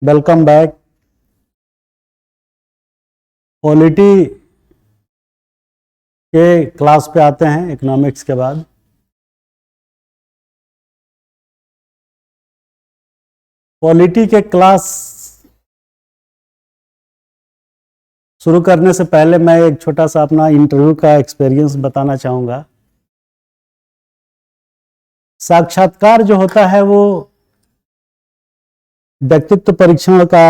Welcome back. Polity के class पे आते हैं इकोनॉमिक्स के बाद। पॉलिटी के क्लास शुरू करने से पहले मैं एक छोटा सा अपना इंटरव्यू का एक्सपीरियंस बताना चाहूँगा। साक्षात्कार जो होता है वो व्यक्तित्व परीक्षण का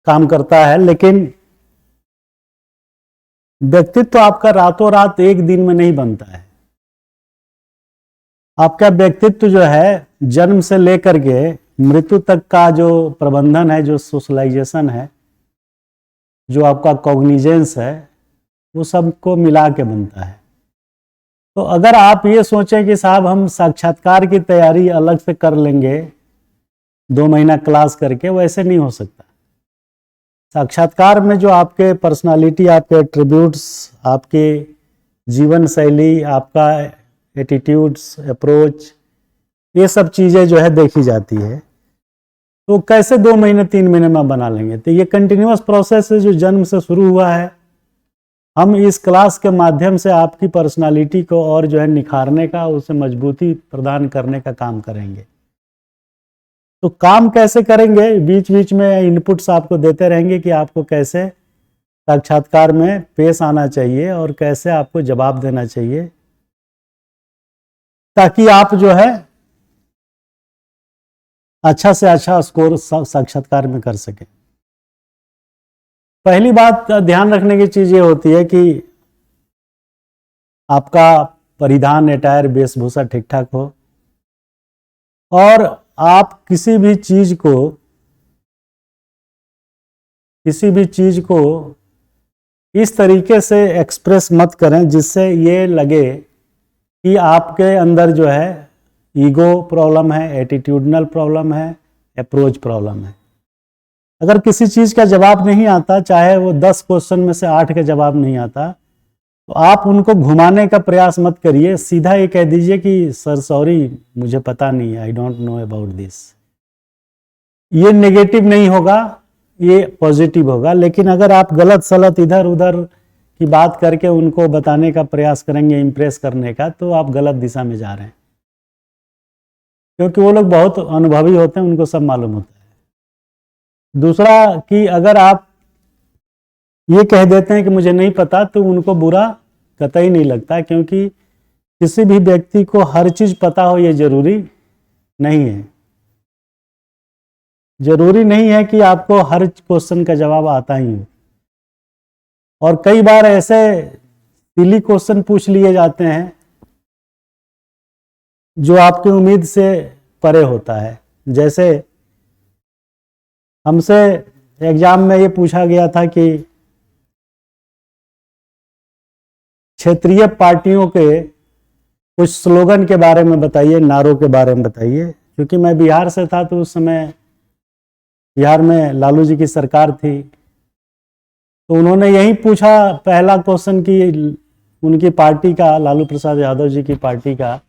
काम करता है, लेकिन व्यक्तित्व आपका रातों रात एक दिन में नहीं बनता है। आपका व्यक्तित्व जो है जन्म से लेकर के मृत्यु तक का जो प्रबंधन है, जो सोशलाइजेशन है, जो आपका कॉग्निजेंस है, वो सबको मिला के बनता है। तो अगर आप ये सोचें कि साहब हम साक्षात्कार की तैयारी अलग से कर लेंगे 2 महीना क्लास करके, वैसे नहीं हो सकता। साक्षात्कार में जो आपके पर्सनालिटी, आपके एट्रीब्यूट्स, आपके जीवन शैली, आपका एटीट्यूड्स, अप्रोच, ये सब चीज़ें जो है देखी जाती है। तो कैसे 2 महीने 3 महीने में बना लेंगे? तो ये कंटिन्यूअस प्रोसेस है जो जन्म से शुरू हुआ है। हम इस क्लास के माध्यम से आपकी पर्सनालिटी को और जो है निखारने का, उसे मजबूती प्रदान करने का काम करेंगे। तो काम कैसे करेंगे? बीच बीच में इनपुट्स आपको देते रहेंगे कि आपको कैसे साक्षात्कार में पेश आना चाहिए और कैसे आपको जवाब देना चाहिए, ताकि आप जो है अच्छा से अच्छा स्कोर साक्षात्कार में कर सकें। पहली बात ध्यान रखने की चीज़ ये होती है कि आपका परिधान, अटायर, वेशभूषा ठीक ठाक हो और आप किसी भी चीज़ को इस तरीके से एक्सप्रेस मत करें जिससे ये लगे कि आपके अंदर जो है ईगो प्रॉब्लम है, एटीट्यूडनल प्रॉब्लम है, अप्रोच प्रॉब्लम है। अगर किसी चीज़ का जवाब नहीं आता, चाहे वो 10 क्वेश्चन में से 8 का जवाब नहीं आता, तो आप उनको घुमाने का प्रयास मत करिए। सीधा ये कह दीजिए कि सर सॉरी, मुझे पता नहीं, I don't know about this. ये नेगेटिव नहीं होगा, ये पॉजिटिव होगा। लेकिन अगर आप गलत सलत इधर उधर की बात करके उनको बताने का प्रयास करेंगे, इम्प्रेस करने का, तो आप गलत दिशा में जा रहे हैं, क्योंकि वो लोग बहुत अनुभवी होते हैं, उनको सब मालूम होता है। दूसरा कि अगर आप ये कह देते हैं कि मुझे नहीं पता, तो उनको बुरा कतई नहीं लगता, क्योंकि किसी भी व्यक्ति को हर चीज़ पता हो ये जरूरी नहीं है। जरूरी नहीं है कि आपको हर क्वेश्चन का जवाब आता ही हो। और कई बार ऐसे सिली क्वेश्चन पूछ लिए जाते हैं जो आपकी उम्मीद से परे होता है। जैसे हमसे एग्जाम में ये पूछा गया था कि क्षेत्रीय पार्टियों के कुछ स्लोगन के बारे में बताइए, नारों के बारे में बताइए। क्योंकि मैं बिहार से था, तो उस समय बिहार में लालू जी की सरकार थी, तो उन्होंने यही पूछा पहला क्वेश्चन कि उनकी पार्टी का, लालू प्रसाद यादव जी की पार्टी का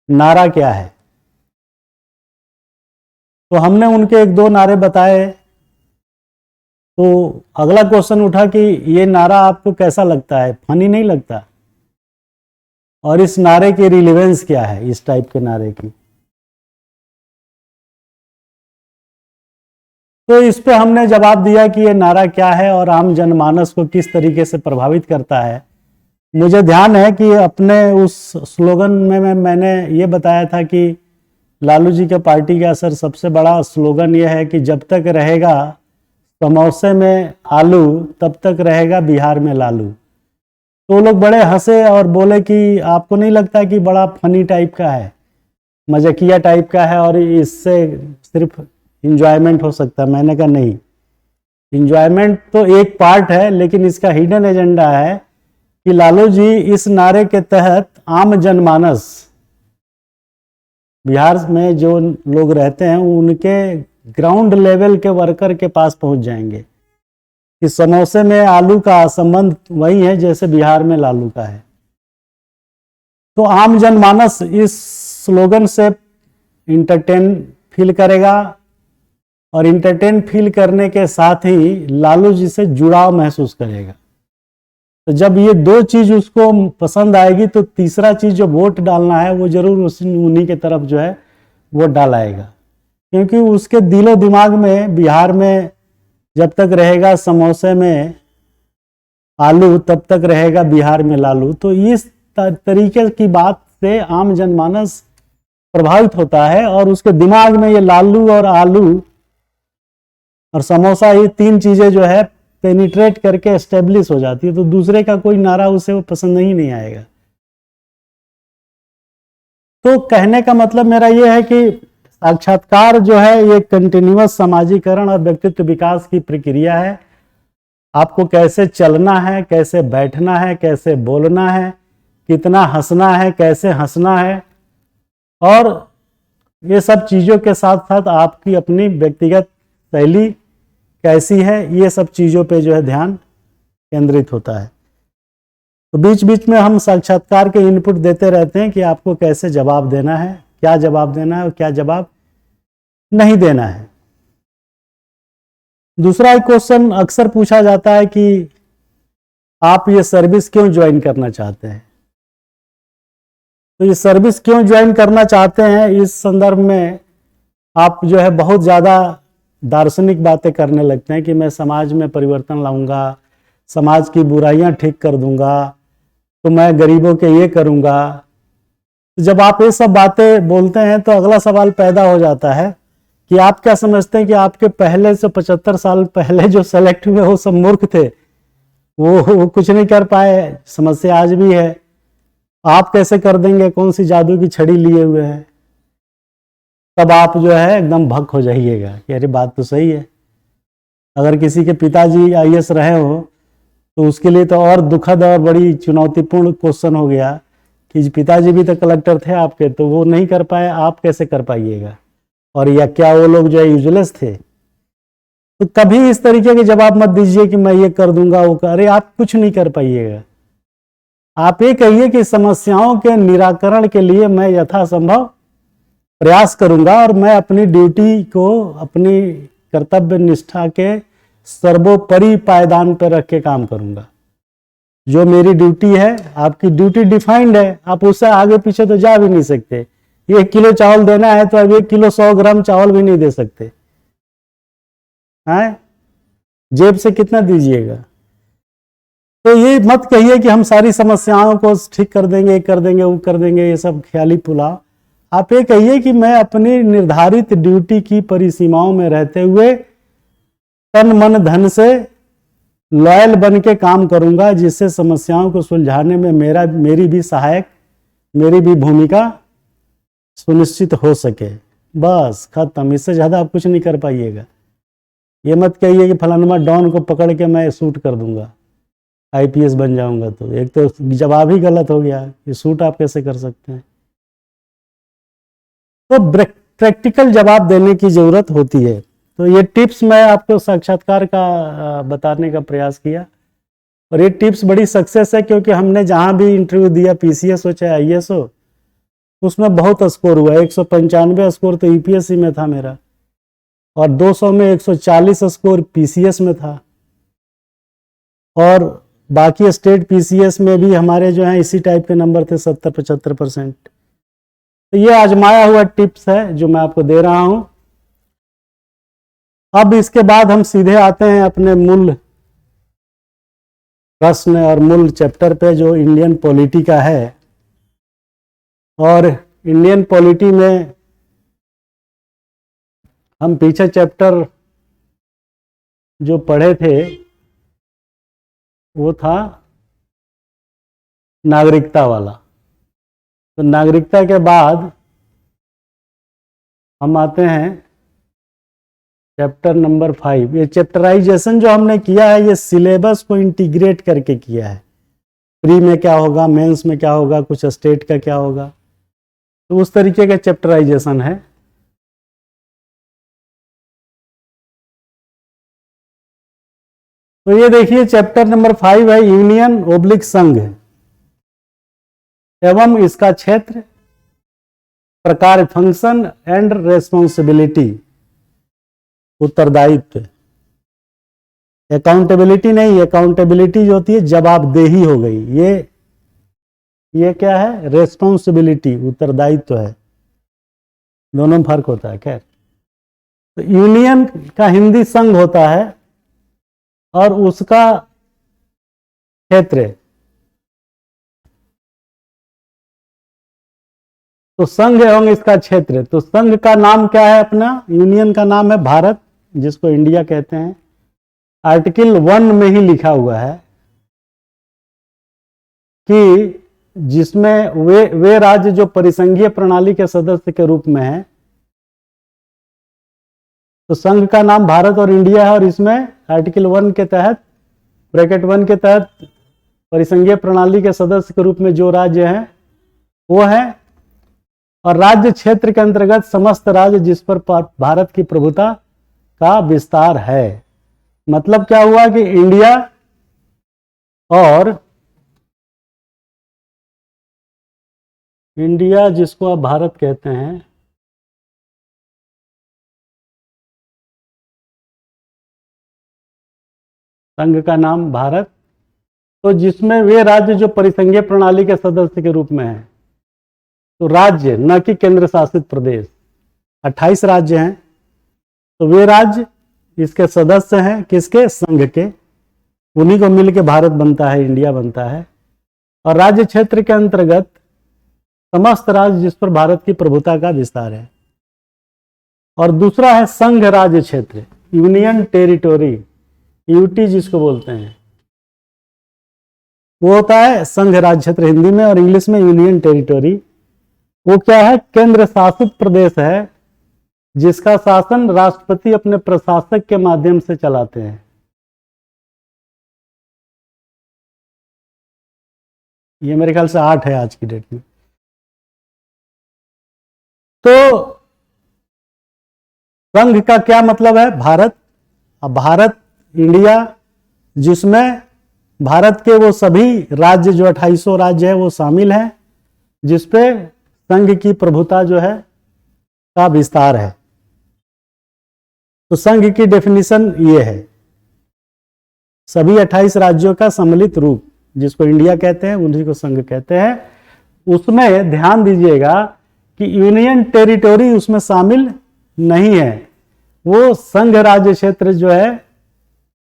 नारा क्या है। तो हमने उनके 1-2 नारे बताए। तो अगला क्वेश्चन उठा कि ये नारा आपको कैसा लगता है, फनी नहीं लगता, और इस नारे की रिलेवेंस क्या है, इस टाइप के नारे की। तो इस पे हमने जवाब दिया कि ये नारा क्या है और आम जनमानस को किस तरीके से प्रभावित करता है। मुझे ध्यान है कि अपने उस स्लोगन में मैंने ये बताया था कि लालू जी के पार्टी का सर सबसे बड़ा स्लोगन ये है कि जब तक रहेगा समोसे में आलू, तब तक रहेगा बिहार में लालू। तो लोग बड़े हंसे और बोले कि आपको नहीं लगता कि बड़ा फनी टाइप का है, मजाकिया टाइप का है और इससे सिर्फ इंजॉयमेंट हो सकता है। मैंने कहा नहीं, इंजॉयमेंट तो एक पार्ट है, लेकिन इसका हिडन एजेंडा है कि लालू जी इस नारे के तहत आम जनमानस, बिहार में जो लोग रहते हैं, उनके ग्राउंड लेवल के वर्कर के पास पहुंच जाएंगे कि समोसे में आलू का संबंध वही है जैसे बिहार में लालू का है। तो आम जनमानस इस स्लोगन से इंटरटेन फील करेगा और इंटरटेन फील करने के साथ ही लालू जी से जुड़ाव महसूस करेगा। तो जब ये दो चीज उसको पसंद आएगी तो तीसरा चीज जो वोट डालना है वो जरूर उन्हीं के तरफ जो है वोट डालाएगा, क्योंकि उसके दिलो दिमाग में बिहार में जब तक रहेगा समोसे में आलू तब तक रहेगा बिहार में लालू। तो इस तरीके की बात से आम जनमानस प्रभावित होता है और उसके दिमाग में ये लालू और आलू और समोसा, ये तीन चीजें जो है पेनिट्रेट करके एस्टेब्लिश हो जाती है। तो दूसरे का कोई नारा उसे वो पसंद नहीं आएगा। तो कहने का मतलब मेरा ये है कि साक्षात्कार जो है ये कंटिन्यूअस समाजीकरण और व्यक्तित्व विकास की प्रक्रिया है। आपको कैसे चलना है, कैसे बैठना है, कैसे बोलना है, कितना हंसना है, कैसे हंसना है, और ये सब चीज़ों के साथ साथ आपकी अपनी व्यक्तिगत शैली कैसी है, ये सब चीज़ों पे जो है ध्यान केंद्रित होता है। तो बीच बीच में हम साक्षात्कार के इनपुट देते रहते हैं कि आपको कैसे जवाब देना है, क्या जवाब देना है और क्या जवाब नहीं देना है। दूसरा एक क्वेश्चन अक्सर पूछा जाता है कि आप ये सर्विस क्यों ज्वाइन करना चाहते हैं। तो ये सर्विस क्यों ज्वाइन करना चाहते हैं, इस संदर्भ में आप जो है बहुत ज़्यादा दार्शनिक बातें करने लगते हैं कि मैं समाज में परिवर्तन लाऊंगा, समाज की बुराइयां ठीक कर दूंगा, तो मैं गरीबों के ये करूंगा। जब आप ये सब बातें बोलते हैं तो अगला सवाल पैदा हो जाता है कि आप क्या समझते हैं कि आपके पहले से 75 साल पहले जो सेलेक्ट हुए वो सब मूर्ख थे, वो कुछ नहीं कर पाए, समस्या आज भी है, आप कैसे कर देंगे, कौन सी जादू की छड़ी लिए हुए हैं। तब आप जो है एकदम भक हो जाइएगा कि अरे बात तो सही है। अगर किसी के पिताजी आईएएस रहे हो तो उसके लिए तो और दुखद और बड़ी चुनौतीपूर्ण क्वेश्चन हो गया कि पिताजी भी तो कलेक्टर थे आपके, तो वो नहीं कर पाए, आप कैसे कर पाइएगा, और या क्या वो लोग जो है यूजलेस थे। तो कभी इस तरीके के जवाब मत दीजिए कि मैं ये कर दूंगा वो कर, अरे आप कुछ नहीं कर पाइएगा। आप ये कहिए कि समस्याओं के निराकरण के लिए मैं यथासंभव प्रयास करूंगा और मैं अपनी ड्यूटी को अपनी कर्तव्य निष्ठा के सर्वोपरि पायदान पर रख के काम करूंगा। जो मेरी ड्यूटी है, आपकी ड्यूटी डिफाइंड है, आप उससे आगे पीछे तो जा भी नहीं सकते। 1 किलो चावल देना है तो अब 1 किलो 100 ग्राम चावल भी नहीं दे सकते हैं, जेब से कितना दीजिएगा। तो ये मत कहिए कि हम सारी समस्याओं को ठीक कर देंगे, ये कर देंगे, वो कर देंगे, ये सब ख्याली पुलाव। आप ये कहिए कि मैं अपनी निर्धारित ड्यूटी की परिसीमाओं में रहते हुए तन मन धन से लॉयल बन के काम करूंगा, जिससे समस्याओं को सुलझाने में मेरी भी सहायक, मेरी भी भूमिका सुनिश्चित हो सके। बस खत्म, इससे ज्यादा आप कुछ नहीं कर पाइएगा। ये मत कहिए कि फलाना डॉन को पकड़ के मैं शूट कर दूंगा, आईपीएस बन जाऊंगा। तो एक तो जवाब ही गलत हो गया कि शूट आप कैसे कर सकते हैं। तो प्रैक्टिकल जवाब देने की जरूरत होती है। तो ये टिप्स मैं आपको साक्षात्कार का बताने का प्रयास किया, और ये टिप्स बड़ी सक्सेस है, क्योंकि हमने जहां भी इंटरव्यू दिया, पीसीएस हो चाहे आईएएस हो, उसमें बहुत स्कोर हुआ। 195 स्कोर तो यूपीएससी में था मेरा, और 200 में 140 स्कोर पीसीएस में था, और बाकी स्टेट पीसीएस में भी हमारे जो हैं इसी टाइप के नंबर थे, 70-75%। तो ये आजमाया हुआ टिप्स है जो मैं आपको दे रहा हूं। अब इसके बाद हम सीधे आते हैं अपने मूल प्रश्न और मूल चैप्टर पे, जो इंडियन पॉलिटी का है। और इंडियन पॉलिटी में हम पीछे चैप्टर जो पढ़े थे वो था नागरिकता वाला। तो नागरिकता के बाद हम आते हैं चैप्टर नंबर 5। ये चैप्टराइजेशन जो हमने किया है, ये सिलेबस को इंटीग्रेट करके किया है। प्री में क्या होगा, मेंस में क्या होगा, कुछ स्टेट का क्या होगा, तो उस तरीके का चैप्टराइजेशन है। तो ये देखिए चैप्टर नंबर 5 है यूनियन ओब्लिक संघ एवं इसका क्षेत्र, प्रकार, फंक्शन एंड रेस्पॉन्सिबिलिटी, उत्तरदायित्व। अकाउंटेबिलिटी नहीं, अकाउंटेबिलिटी जो होती है जवाबदेही हो गई, ये क्या है, रेस्पॉन्सिबिलिटी, उत्तरदायित्व है, दोनों में फर्क होता है। खैर, तो यूनियन का हिंदी संघ होता है और उसका क्षेत्र, तो संघ एवं इसका क्षेत्र। तो संघ का नाम क्या है अपना, यूनियन का नाम है भारत, जिसको इंडिया कहते हैं। आर्टिकल 1 में ही लिखा हुआ है कि जिसमें वे राज्य जो परिसंघीय प्रणाली के सदस्य के रूप में हैं, तो संघ का नाम भारत और इंडिया है, और इसमें आर्टिकल 1 के तहत, ब्रैकेट 1 के तहत परिसंघीय प्रणाली के सदस्य के रूप में जो राज्य हैं वो है, और राज्य क्षेत्र के अंतर्गत समस्त राज्य जिस पर भारत की प्रभुता का विस्तार है। मतलब क्या हुआ कि इंडिया और इंडिया जिसको आप भारत कहते हैं, संघ का नाम भारत, तो जिसमें वे राज्य जो परिसंघीय प्रणाली के सदस्य के रूप में हैं, तो राज्य न कि केंद्र शासित प्रदेश, 28 राज्य हैं, तो वे राज्य इसके सदस्य हैं, किसके, संघ के, उन्हीं को मिलकर भारत बनता है, इंडिया बनता है। और राज्य क्षेत्र के अंतर्गत समस्त राज्य जिस पर भारत की प्रभुता का विस्तार है। और दूसरा है संघ राज्य क्षेत्र, यूनियन टेरिटोरी, यूटी जिसको बोलते हैं, वो होता है संघ राज्य क्षेत्र हिंदी में, और इंग्लिश में यूनियन टेरिटोरी। वो क्या है, केंद्र शासित प्रदेश है जिसका शासन राष्ट्रपति अपने प्रशासक के माध्यम से चलाते हैं। ये मेरे ख्याल से 8 है आज की डेट में। तो संघ का क्या मतलब है, भारत। अब भारत, इंडिया, जिसमें भारत के वो सभी राज्य जो 2800 राज्य है वो शामिल हैं, जिसपे संघ की प्रभुता जो है का विस्तार है। तो संघ की डेफिनेशन ये है, सभी 28 राज्यों का सम्मिलित रूप, जिसको इंडिया कहते हैं, उन्हीं को संघ कहते हैं। उसमें ध्यान दीजिएगा कि यूनियन टेरिटोरी उसमें शामिल नहीं है। वो संघ राज्य क्षेत्र जो है,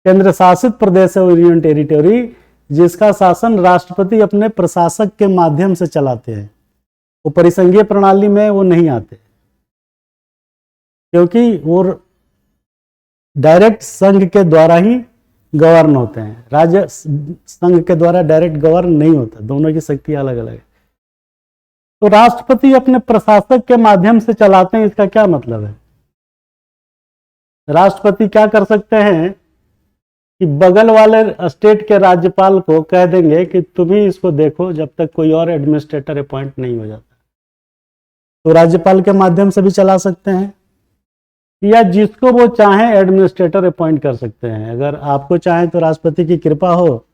केंद्र शासित प्रदेश है वो यूनियन टेरिटोरी, जिसका शासन राष्ट्रपति अपने प्रशासक के माध्यम से चलाते हैं। वो परिसंघीय प्रणाली में वो नहीं आते, क्योंकि वो डायरेक्ट संघ के द्वारा ही गवर्न होते हैं। राज्य संघ के द्वारा डायरेक्ट गवर्न नहीं होता, दोनों की शक्ति अलग अलग है। तो राष्ट्रपति अपने प्रशासक के माध्यम से चलाते हैं, इसका क्या मतलब है, राष्ट्रपति क्या कर सकते हैं कि बगल वाले स्टेट के राज्यपाल को कह देंगे कि तुम ही इसको देखो जब तक कोई और एडमिनिस्ट्रेटर अपॉइंट नहीं हो जाता। तो राज्यपाल के माध्यम से भी चला सकते हैं, या जिसको वो चाहें एडमिनिस्ट्रेटर अपॉइंट कर सकते हैं। अगर आपको चाहें तो राष्ट्रपति की कृपा हो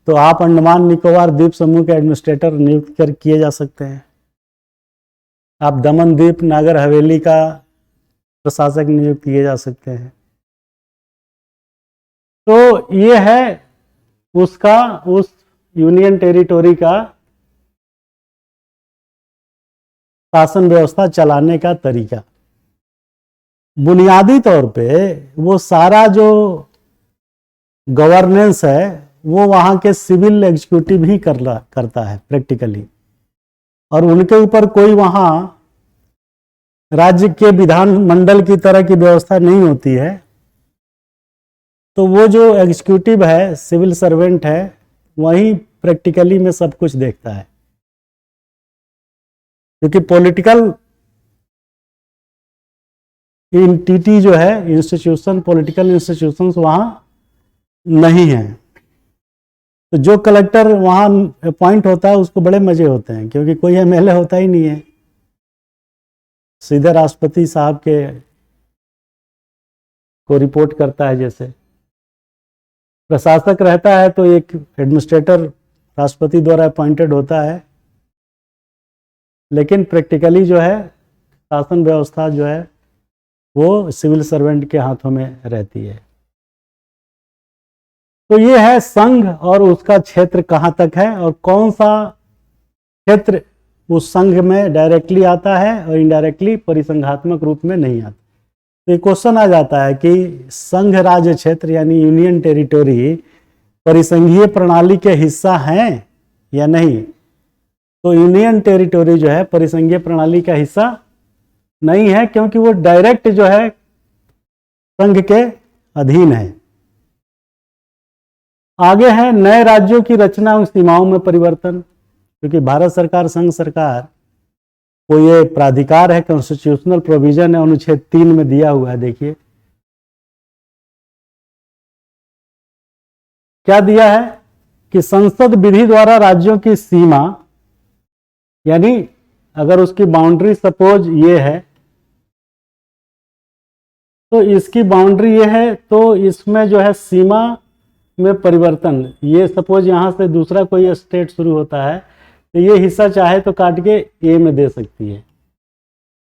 तो आप अंडमान निकोबार द्वीप समूह के एडमिनिस्ट्रेटर नियुक्त किए जा सकते हैं। आप दमन द्वीप नागर हवेली का प्रशासक नियुक्त किए जा सकते हैं। तो ये है उसका, उस यूनियन टेरिटोरी का शासन व्यवस्था चलाने का तरीका। बुनियादी तौर पे वो सारा जो गवर्नेंस है वो वहाँ के सिविल एग्जीक्यूटिव ही करता है प्रैक्टिकली, और उनके ऊपर कोई वहाँ राज्य के विधान मंडल की तरह की व्यवस्था नहीं होती है। तो वो जो एग्जीक्यूटिव है, सिविल सर्वेंट है, वही प्रैक्टिकली में सब कुछ देखता है, क्योंकि पॉलिटिकल एंटिटी जो है, इंस्टीट्यूशन, पॉलिटिकल इंस्टीट्यूशंस वहाँ नहीं है। तो जो कलेक्टर वहाँ अपॉइंट होता है उसको बड़े मजे होते हैं, क्योंकि कोई एमएलए होता ही नहीं है, सीधे राष्ट्रपति साहब के को रिपोर्ट करता है। जैसे प्रशासक रहता है तो एक एडमिनिस्ट्रेटर राष्ट्रपति द्वारा अपॉइंटेड होता है, लेकिन प्रैक्टिकली जो है शासन व्यवस्था जो है वो सिविल सर्वेंट के हाथों में रहती है। तो ये है संघ और उसका क्षेत्र कहाँ तक है और कौन सा क्षेत्र उस संघ में डायरेक्टली आता है और इनडायरेक्टली परिसंघात्मक रूप में नहीं आता। तो ये क्वेश्चन आ जाता है कि संघ राज्य क्षेत्र यानी यूनियन टेरिटोरी परिसंघीय प्रणाली के हिस्सा हैं या नहीं। तो यूनियन टेरिटोरी जो है परिसंघीय प्रणाली का हिस्सा नहीं है, क्योंकि वो डायरेक्ट जो है संघ के अधीन है। आगे है नए राज्यों की रचना और सीमाओं में परिवर्तन, क्योंकि भारत सरकार संघ सरकार को ये प्राधिकार है, कॉन्स्टिट्यूशनल प्रोविजन है, अनुच्छेद 3 में दिया हुआ है। देखिए क्या दिया है कि संसद विधि द्वारा राज्यों की सीमा, यानी अगर उसकी बाउंड्री सपोज ये है तो इसकी बाउंड्री ये है, तो इसमें जो है सीमा में परिवर्तन, ये सपोज यहाँ से दूसरा कोई स्टेट शुरू होता है तो ये हिस्सा चाहे तो काट के ए में दे सकती है,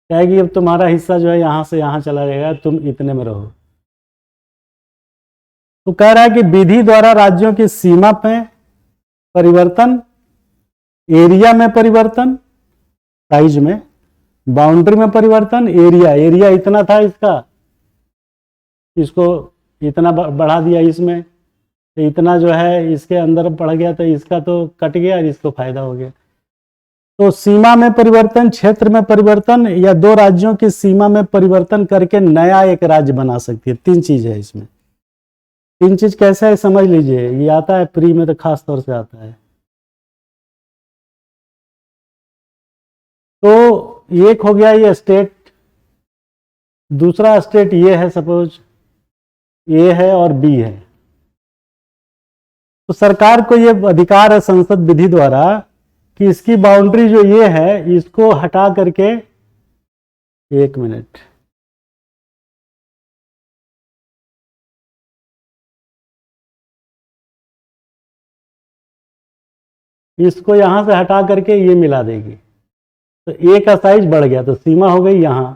कहेगी अब तुम्हारा हिस्सा जो है यहाँ से यहाँ चला जाएगा, तुम इतने में रहो। तो कह रहा है कि विधि द्वारा राज्यों की सीमा में परिवर्तन, एरिया में परिवर्तन, साइज में, बाउंड्री में परिवर्तन, एरिया इतना था इसका, इसको इतना बढ़ा दिया, इसमें तो इतना जो है इसके अंदर बढ़ गया तो इसका तो कट गया और इसको फायदा हो गया। तो सीमा में परिवर्तन, क्षेत्र में परिवर्तन या दो राज्यों की सीमा में परिवर्तन करके नया एक राज्य बना सकती है। 3 चीज है इसमें। 3 चीज कैसे है समझ लीजिए, ये आता है प्री में तो खास तौर से आता है। तो एक हो गया ये स्टेट, दूसरा स्टेट ये है, सपोज ए है और बी है। तो सरकार को ये अधिकार है संसद विधि द्वारा कि इसकी बाउंड्री जो ये है इसको हटा करके, 1 मिनट, इसको यहां से हटा करके ये मिला देगी, तो ए का साइज बढ़ गया, तो सीमा हो गई यहां।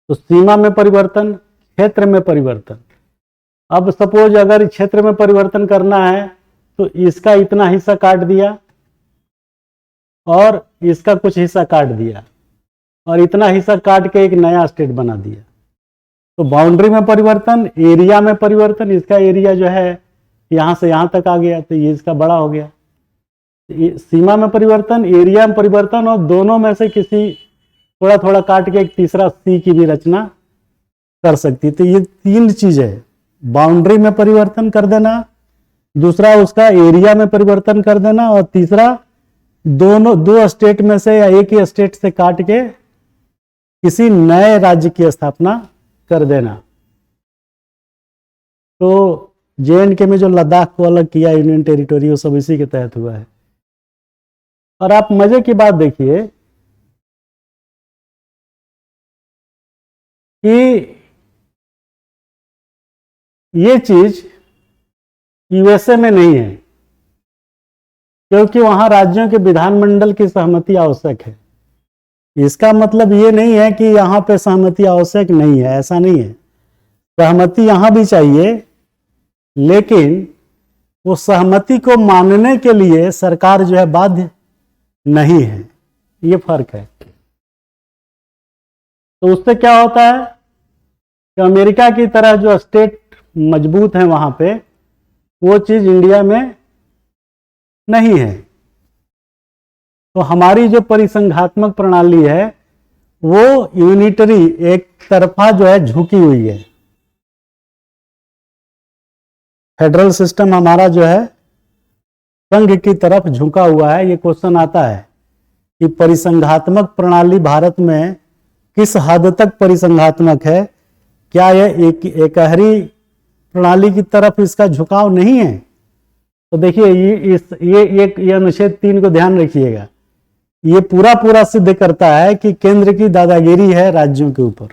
तो सीमा में परिवर्तन, क्षेत्र में परिवर्तन। अब सपोज अगर क्षेत्र में परिवर्तन करना है तो इसका इतना हिस्सा काट दिया और इसका कुछ हिस्सा काट दिया और इतना हिस्सा काट के एक नया स्टेट बना दिया। तो बाउंड्री में परिवर्तन, एरिया में परिवर्तन, इसका एरिया जो है यहां से यहां तक आ गया तो ये इसका बड़ा हो गया। सीमा में परिवर्तन, एरिया में परिवर्तन और दोनों में से किसी थोड़ा थोड़ा काट के एक तीसरा सी की भी रचना कर सकती। तो ये 3 चीज है, बाउंड्री में परिवर्तन कर देना, दूसरा उसका एरिया में परिवर्तन कर देना और तीसरा दो स्टेट में से या एक ही स्टेट से काट के किसी नए राज्य की स्थापना कर देना। तो जे.एंड.के में जो लद्दाख को अलग किया यूनियन टेरिटोरी, वो सब इसी के तहत हुआ है। और आप मजे की बात देखिए कि ये चीज यूएसए में नहीं है, क्योंकि वहां राज्यों के विधानमंडल की सहमति आवश्यक है। इसका मतलब ये नहीं है कि यहाँ पे सहमति आवश्यक नहीं है, ऐसा नहीं है। सहमति यहाँ भी चाहिए, लेकिन वो सहमति को मानने के लिए सरकार जो है बाध्य नहीं है, ये फर्क है। तो उससे क्या होता है कि अमेरिका की तरह जो स्टेट मजबूत है वहां पे, वो चीज इंडिया में नहीं है। तो हमारी जो परिसंघात्मक प्रणाली है वो यूनिटरी, एक तरफा जो है झुकी हुई है। फेडरल सिस्टम हमारा जो है संघ की तरफ झुका हुआ है। ये क्वेश्चन आता है कि परिसंघात्मक प्रणाली भारत में किस हद तक परिसंघात्मक है, क्या यह एकहरी प्रणाली की तरफ इसका झुकाव नहीं है। तो देखिए ये अनुच्छेद 3 को ध्यान रखिएगा, ये पूरा सिद्ध करता है कि केंद्र की दादागिरी है राज्यों के ऊपर,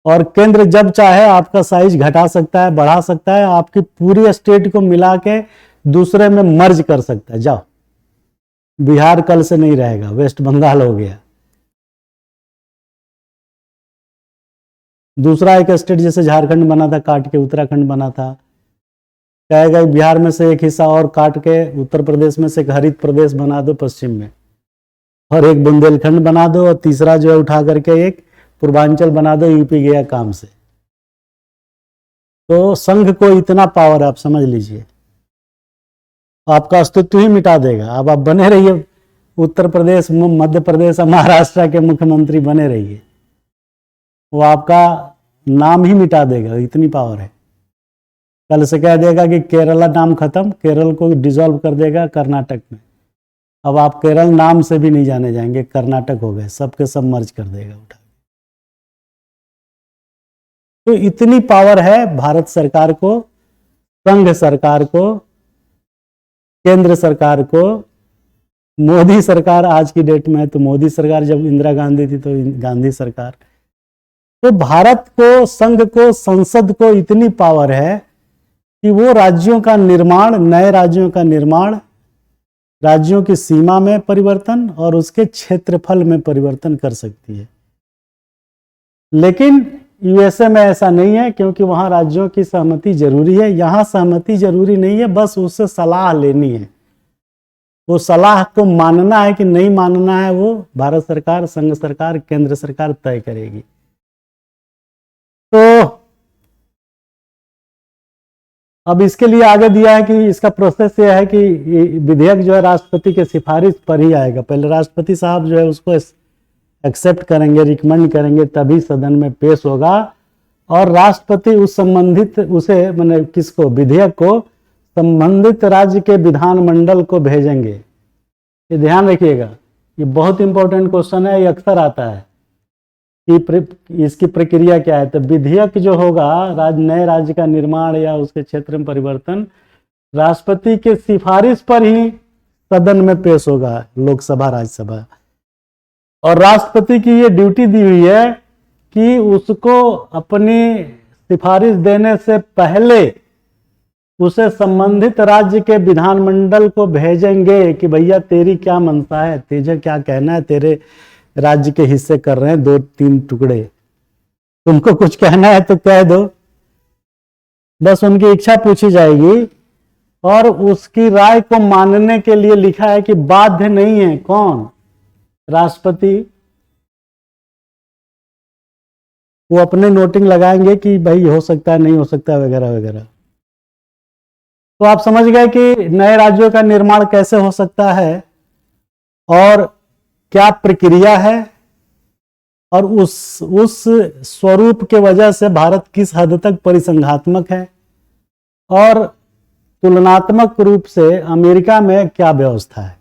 और केंद्र जब चाहे आपका साइज घटा सकता है, बढ़ा सकता है, आपकी पूरी स्टेट को मिला के दूसरे में मर्ज कर सकता है। जाओ बिहार कल से नहीं रहेगा, वेस्ट बंगाल हो गया। दूसरा एक स्टेट जैसे झारखंड बना था काट के, उत्तराखंड बना था, कहेगा बिहार में से एक हिस्सा और काट के उत्तर प्रदेश में से एक हरित प्रदेश बना दो पश्चिम में, और एक बुंदेलखंड बना दो, और तीसरा जो है उठा करके एक पूर्वांचल बना दो, यूपी गया काम से। तो संघ को इतना पावर है, आप समझ लीजिए, आपका अस्तित्व ही मिटा देगा। अब आप बने रहिए उत्तर प्रदेश, मध्य प्रदेश, महाराष्ट्र के मुख्यमंत्री बने रहिए, वो आपका नाम ही मिटा देगा, इतनी पावर है। कल से कह देगा कि केरला नाम खत्म, केरल को डिसॉल्व कर देगा कर्नाटक में। अब आप केरल नाम से भी नहीं जाने जाएंगे, कर्नाटक हो गए, सबके सब मर्ज कर देगा उठा। तो इतनी पावर है भारत सरकार को, संघ सरकार को, केंद्र सरकार को। मोदी सरकार आज की डेट में है, तो मोदी सरकार, जब इंदिरा गांधी थी तो गांधी सरकार। तो भारत को, संघ को, संसद को इतनी पावर है कि वो राज्यों का निर्माण, नए राज्यों का निर्माण, राज्यों की सीमा में परिवर्तन और उसके क्षेत्रफल में परिवर्तन कर सकती है। लेकिन यूएसए में ऐसा नहीं है, क्योंकि वहां राज्यों की सहमति जरूरी है। यहां सहमति जरूरी नहीं है, बस उससे सलाह लेनी है। वो सलाह को मानना है कि नहीं मानना है, वो भारत सरकार, संघ सरकार, केंद्र सरकार तय करेगी। तो अब इसके लिए आगे दिया है कि इसका प्रोसेस ये है कि विधेयक जो है राष्ट्रपति के सिफारिश पर ही आएगा। पहले राष्ट्रपति साहब जो है उसको एक्सेप्ट करेंगे, रिकमेंड करेंगे, तभी सदन में पेश होगा। और राष्ट्रपति उस संबंधित उसे माने किसको, विधेयक को संबंधित राज्य के विधानमंडल को भेजेंगे। ये ध्यान रखिएगा, ये बहुत इंपॉर्टेंट क्वेश्चन है, ये अक्सर आता है कि इसकी प्रक्रिया क्या है। तो विधेयक जो होगा, नए राज्य का निर्माण या उसके क्षेत्र में परिवर्तन, राष्ट्रपति के सिफारिश पर ही सदन में पेश होगा, लोकसभा राज्यसभा। और राष्ट्रपति की ये ड्यूटी दी हुई है कि उसको अपनी सिफारिश देने से पहले उसे संबंधित राज्य के विधानमंडल को भेजेंगे कि भैया तेरी क्या मनसा है, तुझे क्या कहना है, तेरे राज्य के हिस्से कर रहे हैं 2-3 टुकड़े, तुमको कुछ कहना है तो कह दो। बस उनकी इच्छा पूछी जाएगी और उसकी राय को मानने के लिए लिखा है कि बाध्य नहीं है। कौन? राष्ट्रपति। वो अपने नोटिंग लगाएंगे कि भाई हो सकता है, नहीं हो सकता, वगैरह वगैरह। तो आप समझ गए कि नए राज्यों का निर्माण कैसे हो सकता है और क्या प्रक्रिया है, और उस स्वरूप के वजह से भारत किस हद तक परिसंघात्मक है, और तुलनात्मक रूप से अमेरिका में क्या व्यवस्था है।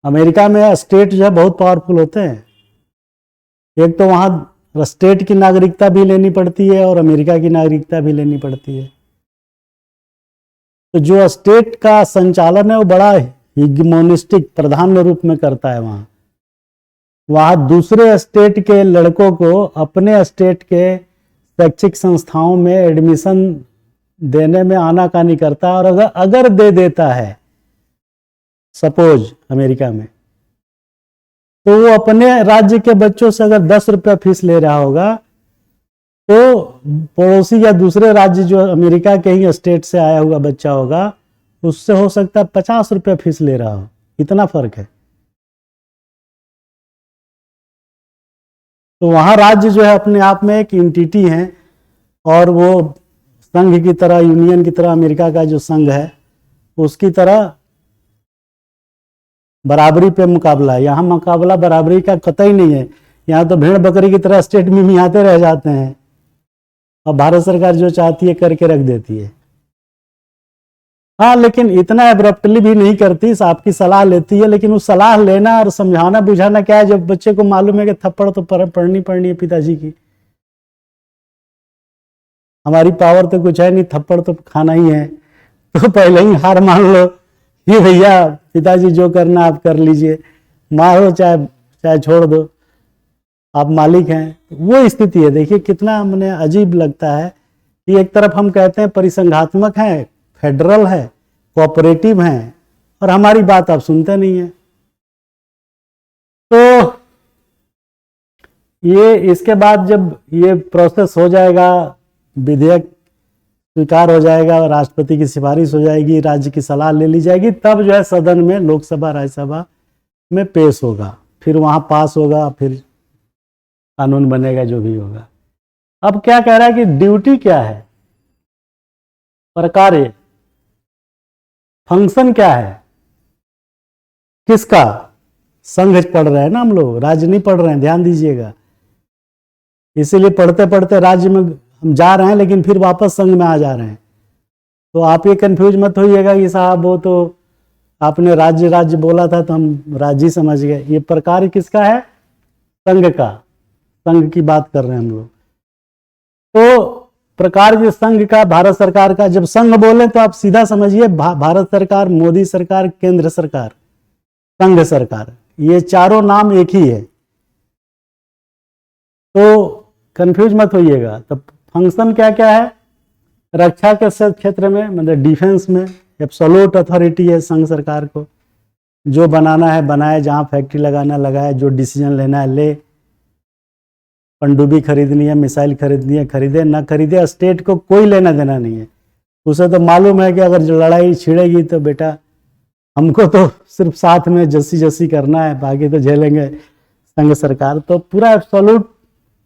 अमेरिका में स्टेट जो है बहुत पावरफुल होते हैं। एक तो वहां स्टेट की नागरिकता भी लेनी पड़ती है और अमेरिका की नागरिकता भी लेनी पड़ती है। तो जो स्टेट का संचालन है वो बड़ा हिगमोनिस्टिक, प्राधान्य रूप में करता है। वहां दूसरे स्टेट के लड़कों को अपने स्टेट के शैक्षिक संस्थाओं में एडमिशन देने में आनाकानी करता है, और अगर दे देता है सपोज अमेरिका में, तो वो अपने राज्य के बच्चों से अगर 10 रुपया फीस ले रहा होगा, तो पड़ोसी या दूसरे राज्य जो अमेरिका के ही स्टेट से आया हुआ बच्चा होगा, उससे हो सकता है 50 रुपया फीस ले रहा हो। इतना फर्क है। तो वहां राज्य जो है अपने आप में एक एंटिटी है, और वो संघ की तरह, यूनियन की तरह, अमेरिका का जो संघ है उसकी तरह बराबरी पे मुकाबला है। यहाँ मुकाबला बराबरी का कतई नहीं है। यहाँ तो भेड़ बकरी की तरह स्टेट में मियाते रह जाते हैं, और भारत सरकार जो चाहती है करके रख देती है। हाँ, लेकिन इतना एब्रप्टली भी नहीं करती, आपकी सलाह लेती है, लेकिन उस सलाह लेना और समझाना बुझाना क्या है, जब बच्चे को मालूम है कि थप्पड़ तो पढ़नी है पिताजी की। हमारी पावर तो कुछ है नहीं, थप्पड़ तो खाना ही है, तो पहले ही हार मान लो कि भैया पिताजी जो करना आप कर लीजिए, मारो चाहे छोड़ दो, आप मालिक हैं। वो स्थिति है। देखिए कितना मैंने अजीब लगता है कि एक तरफ हम कहते हैं परिसंघात्मक है, फेडरल है, कोऑपरेटिव हैं और हमारी बात आप सुनते नहीं हैं। तो ये इसके बाद जब ये प्रोसेस हो जाएगा, विधेयक स्वीकार हो जाएगा और राष्ट्रपति की सिफारिश हो जाएगी, राज्य की सलाह ले ली जाएगी, तब जो है सदन में, लोकसभा राज्यसभा में पेश होगा, फिर वहां पास होगा, फिर कानून बनेगा, जो भी होगा। अब क्या कह रहा है कि ड्यूटी क्या है, प्रकार्य, फंक्शन क्या है, किसका? संघ पढ़ रहे हैं ना हम लोग, राज्य नहीं पढ़ रहे हैं, ध्यान दीजिएगा। इसीलिए पढ़ते पढ़ते राज्य में हम जा रहे हैं, लेकिन फिर वापस संघ में आ जा रहे हैं। तो आप ये कंफ्यूज मत होइएगा कि साहब वो तो आपने राज्य राज्य बोला था तो हम राज्य समझ गए। ये प्रकार किसका है? संघ का। संघ की बात कर रहे हैं हम लोग। तो प्रकार जो संघ का, भारत सरकार का, जब संघ बोले तो आप सीधा समझिए भारत सरकार, मोदी सरकार, केंद्र सरकार, संघ सरकार, ये चारों नाम एक ही है। तो कंफ्यूज मत होइएगा। तो फंक्शन क्या क्या है? रक्षा के क्षेत्र में, मतलब डिफेंस में एब्सोल्यूट अथॉरिटी है संघ सरकार को, जो बनाना है बनाए, जहां फैक्ट्री लगाना लगाए, जो डिसीजन लेना है ले, पनडुब्बी खरीदनी है, मिसाइल खरीदनी है खरीदे, ना खरीदे, स्टेट को कोई लेना देना नहीं है। उसे तो मालूम है कि अगर लड़ाई छिड़ेगी तो बेटा हमको तो सिर्फ साथ में जस्सी जस्सी करना है, बाकी तो झेलेंगे संघ सरकार। तो पूरा एब्सोल्यूट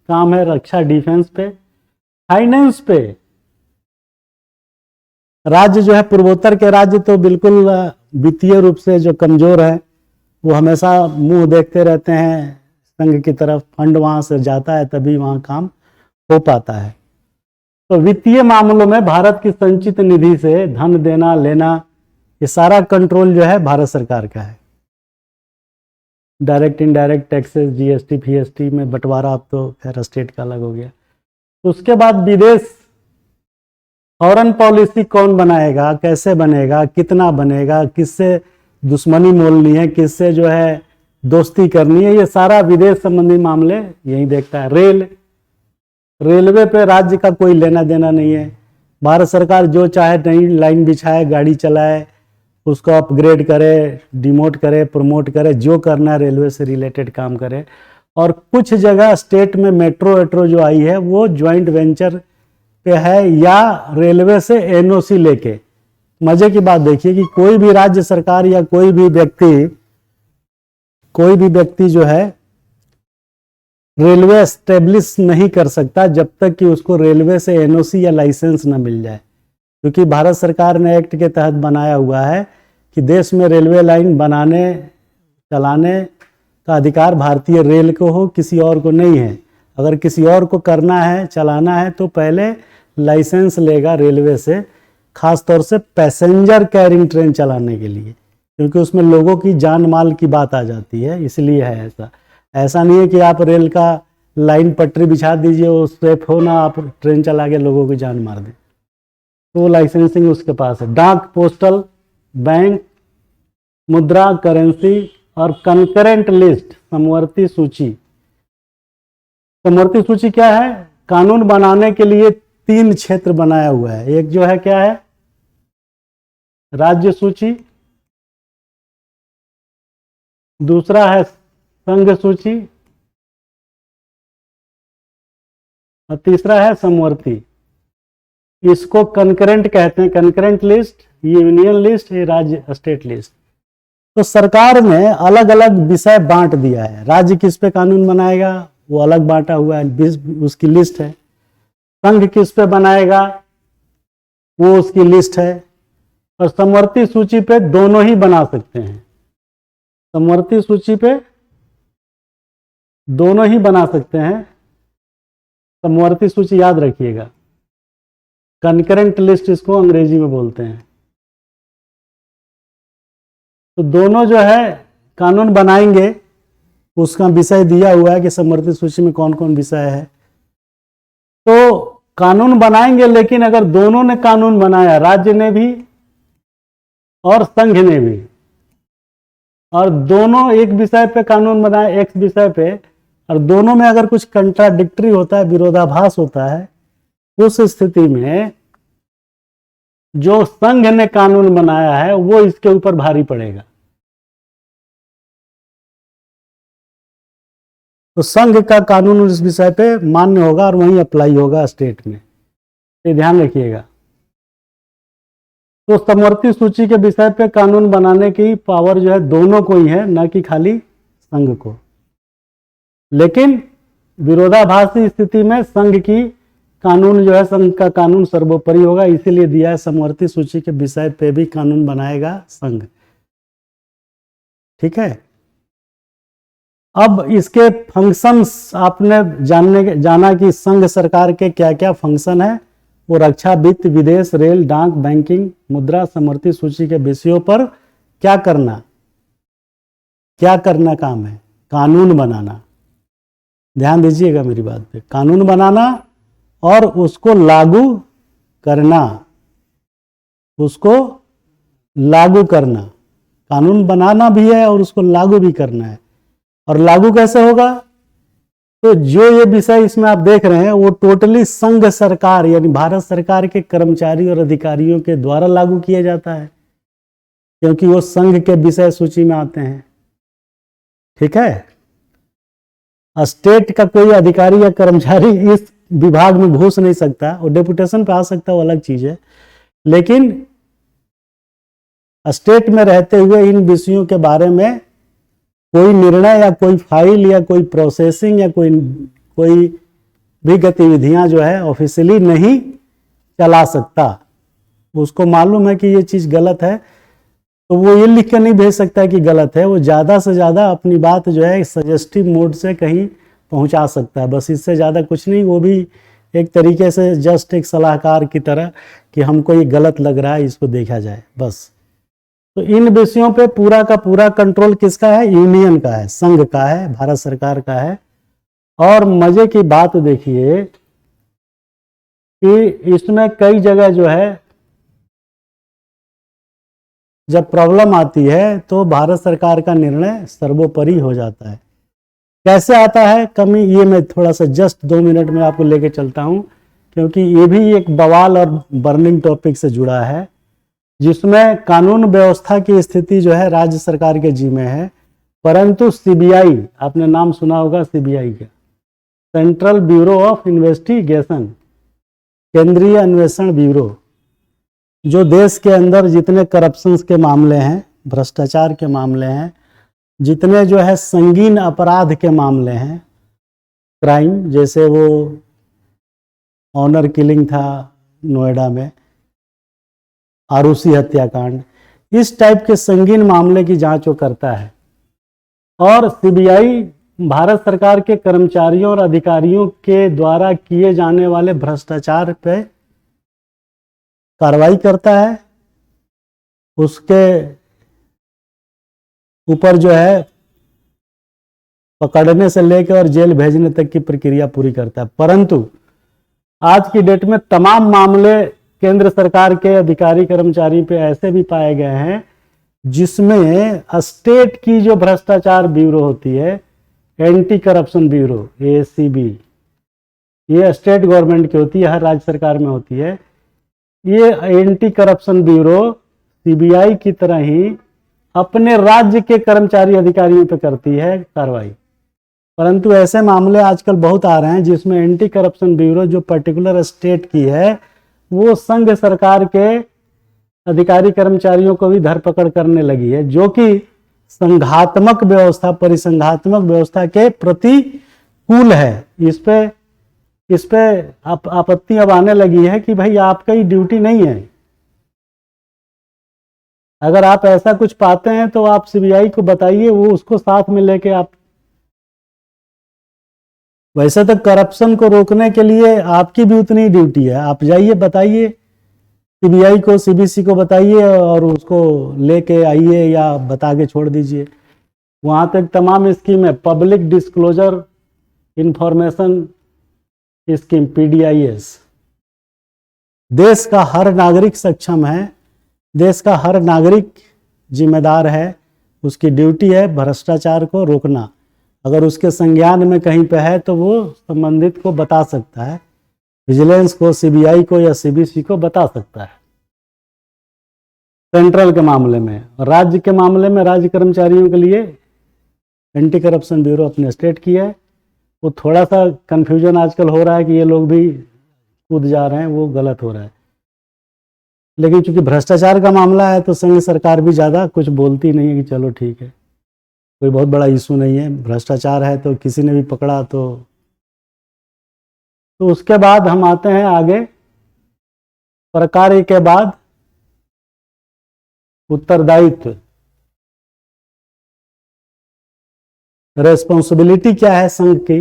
काम है रक्षा, डिफेंस पे। फाइनेंस पे राज्य जो है, पूर्वोत्तर के राज्य तो बिल्कुल वित्तीय रूप से जो कमजोर है, वो हमेशा मुंह देखते रहते हैं संघ की तरफ, फंड वहां से जाता है तभी वहां काम हो पाता है। तो वित्तीय मामलों में भारत की संचित निधि से धन देना लेना, ये सारा कंट्रोल जो है भारत सरकार का है। डायरेक्ट इनडायरेक्ट टैक्सेस, जीएसटी फीएसटी में बंटवारा अब तो खैर स्टेट का अलग हो गया। उसके बाद विदेश, फॉरेन पॉलिसी कौन बनाएगा, कैसे बनेगा, कितना बनेगा, किससे दुश्मनी मोलनी है, किससे जो है दोस्ती करनी है, ये सारा विदेश संबंधी मामले यही देखता है। रेलवे पे राज्य का कोई लेना देना नहीं है। भारत सरकार जो चाहे नई लाइन बिछाए, गाड़ी चलाए, उसको अपग्रेड करे, डिमोट करे, प्रमोट करे, जो करना है रेलवे से रिलेटेड काम करे। और कुछ जगह स्टेट में मेट्रो वेट्रो जो आई है वो ज्वाइंट वेंचर पे है, या रेलवे से एनओसी लेके। मजे की बात देखिए कि कोई भी राज्य सरकार या कोई भी व्यक्ति जो है रेलवे एस्टेब्लिश नहीं कर सकता जब तक कि उसको रेलवे से एनओसी या लाइसेंस न मिल जाए। क्योंकि भारत सरकार ने एक्ट के तहत बनाया हुआ है कि देश में रेलवे लाइन बनाने चलाने का अधिकार भारतीय रेल को हो, किसी और को नहीं है। अगर किसी और को करना है, चलाना है, तो पहले लाइसेंस लेगा रेलवे से, खास तौर से पैसेंजर कैरिंग ट्रेन चलाने के लिए, क्योंकि उसमें लोगों की जान माल की बात आ जाती है, इसलिए है ऐसा। ऐसा नहीं है कि आप रेल का लाइन पटरी बिछा दीजिए, वो सेफ हो ना, आप ट्रेन चला के लोगों की जान मार दें, तो लाइसेंसिंग उसके पास है। डाक, पोस्टल, बैंक, मुद्रा, करेंसी और कंकरेंट लिस्ट, समवर्ती सूची। समवर्ती सूची क्या है? कानून बनाने के लिए 3 क्षेत्र बनाया हुआ है। एक जो है क्या है? राज्य सूची, दूसरा है संघ सूची और तीसरा है समवर्ती। इसको कंकरेंट कहते हैं, कंकरेंट लिस्ट, ये यूनियन लिस्ट, ये राज्य स्टेट लिस्ट। तो सरकार ने अलग अलग विषय बांट दिया है। राज्य किस पे कानून बनाएगा वो अलग बांटा हुआ है, उसकी लिस्ट है। संघ किस पे बनाएगा वो उसकी लिस्ट है। और समवर्ती सूची पे दोनों ही बना सकते हैं। समवर्ती सूची पे दोनों ही बना सकते हैं। समवर्ती सूची याद रखिएगा, कंकरेंट लिस्ट इसको अंग्रेजी में बोलते हैं। तो दोनों जो है कानून बनाएंगे, उसका विषय दिया हुआ है कि समवर्ती सूची में कौन कौन विषय है। तो कानून बनाएंगे, लेकिन अगर दोनों ने कानून बनाया, राज्य ने भी और संघ ने भी, और दोनों एक विषय पे कानून बनाए, एक विषय पे, और दोनों में अगर कुछ कंट्राडिक्टरी होता है, विरोधाभास होता है, उस स्थिति में जो संघ ने कानून बनाया है वो इसके ऊपर भारी पड़ेगा। तो संघ का कानून इस विषय पे मान्य होगा और वहीं अप्लाई होगा स्टेट में, ये ध्यान रखिएगा। तो समवर्ती सूची के विषय पे कानून बनाने की पावर जो है दोनों को ही है, न कि खाली संघ को। लेकिन विरोधाभासी स्थिति में संघ की कानून जो है, संघ का कानून सर्वोपरि होगा, इसीलिए दिया है समवर्ती सूची के विषय पे भी कानून बनाएगा संघ। ठीक है। अब इसके फंक्शंस आपने जाना कि संघ सरकार के क्या क्या फंक्शन है। वो रक्षा, वित्त, विदेश, रेल, डाक, बैंकिंग, मुद्रा, समवर्ती सूची के विषयों पर क्या करना काम है, कानून बनाना। ध्यान दीजिएगा मेरी बात पे, कानून बनाना और उसको लागू करना, उसको लागू करना। कानून बनाना भी है और उसको लागू भी करना है। और लागू कैसे होगा? तो जो ये विषय इसमें आप देख रहे हैं वो टोटली संघ सरकार यानी भारत सरकार के कर्मचारी और अधिकारियों के द्वारा लागू किया जाता है, क्योंकि वो संघ के विषय सूची में आते हैं। ठीक है। स्टेट का कोई अधिकारी या कर्मचारी इस विभाग में घुस नहीं सकता, और डेपुटेशन पे आ सकता है, वो अलग चीज है। लेकिन स्टेट में रहते हुए इन विषयों के बारे में कोई निर्णय या कोई फाइल या कोई प्रोसेसिंग या कोई भी गतिविधियां जो है ऑफिशियली नहीं चला सकता। उसको मालूम है कि ये चीज गलत है, तो वो ये लिख कर नहीं भेज सकता कि गलत है। वो ज़्यादा से ज़्यादा अपनी बात जो है सजेस्टिव मोड से कहीं पहुंचा सकता है, बस इससे ज़्यादा कुछ नहीं। वो भी एक तरीके से जस्ट एक सलाहकार की तरह कि हमको ये गलत लग रहा है, इसको देखा जाए, बस। तो इन विषयों पे पूरा का पूरा कंट्रोल किसका है? यूनियन का है, संघ का है, भारत सरकार का है। और मजे की बात देखिए कि इसमें कई जगह जो है जब प्रॉब्लम आती है तो भारत सरकार का निर्णय सर्वोपरि हो जाता है। कैसे आता है कमी, ये मैं थोड़ा सा जस्ट 2 मिनट में आपको लेके चलता हूं, क्योंकि ये भी एक बवाल और बर्निंग टॉपिक से जुड़ा है, जिसमें कानून व्यवस्था की स्थिति जो है राज्य सरकार के जिम्मे है। परंतु सीबीआई, आपने नाम सुना होगा सीबीआई का, सेंट्रल ब्यूरो ऑफ इन्वेस्टिगेशन, केंद्रीय अन्वेषण ब्यूरो, जो देश के अंदर जितने करप्शंस के मामले हैं, भ्रष्टाचार के मामले हैं, जितने जो है संगीन अपराध के मामले हैं, क्राइम, जैसे वो ऑनर किलिंग था नोएडा में, आरुषि हत्याकांड, इस टाइप के संगीन मामले की जांच वो करता है। और सीबीआई भारत सरकार के कर्मचारियों और अधिकारियों के द्वारा किए जाने वाले भ्रष्टाचार पे कार्रवाई करता है, उसके ऊपर जो है पकड़ने से लेकर और जेल भेजने तक की प्रक्रिया पूरी करता है। परंतु आज की डेट में तमाम मामले केंद्र सरकार के अधिकारी कर्मचारी पे ऐसे भी पाए गए हैं जिसमें स्टेट की जो भ्रष्टाचार ब्यूरो होती है, एंटी करप्शन ब्यूरो, ACB, ये स्टेट गवर्नमेंट की होती है, हर राज्य सरकार में होती है। ये एंटी करप्शन ब्यूरो सीबीआई की तरह ही अपने राज्य के कर्मचारी अधिकारियों पर करती है कार्रवाई। परंतु ऐसे मामले आजकल बहुत आ रहे हैं जिसमें एंटी करप्शन ब्यूरो जो पर्टिकुलर स्टेट की है वो संघ सरकार के अधिकारी कर्मचारियों को भी धरपकड़ करने लगी है, जो कि संघात्मक व्यवस्था, परिसंघात्मक व्यवस्था के प्रतिकूल है। इस पे आपत्ति अब आने लगी है कि भाई आपका ही ड्यूटी नहीं है। अगर आप ऐसा कुछ पाते हैं तो आप सीबीआई को बताइए, वो उसको साथ में लेके आप, वैसे तो करप्शन को रोकने के लिए आपकी भी उतनी ड्यूटी है, आप जाइए बताइए सीबीआई को, सीबीसी को बताइए और उसको लेके आइए या बता के छोड़ दीजिए। वहाँ तक तमाम स्कीम है, public disclosure information scheme, PDIS। देश का हर नागरिक सक्षम है, देश का हर नागरिक जिम्मेदार है, उसकी ड्यूटी है भ्रष्टाचार को रोकना। अगर उसके संज्ञान में कहीं पे है तो वो संबंधित को बता सकता है, विजिलेंस को, सीबीआई को या सीबीसी को बता सकता है। सेंट्रल के मामले में, और राज्य के मामले में राज्य कर्मचारियों के लिए एंटी करप्शन ब्यूरो अपने स्टेट की है। वो थोड़ा सा कन्फ्यूजन आजकल हो रहा है कि ये लोग भी कूद जा रहे हैं, वो गलत हो रहा है। लेकिन चूंकि भ्रष्टाचार का मामला है तो संघ सरकार भी ज़्यादा कुछ बोलती नहीं है कि चलो ठीक है, कोई बहुत बड़ा इशू नहीं है, भ्रष्टाचार है तो किसी ने भी पकड़ा तो उसके बाद हम आते हैं आगे, प्रकार्य के बाद उत्तरदायित्व। रेस्पॉन्सिबिलिटी क्या है संघ की,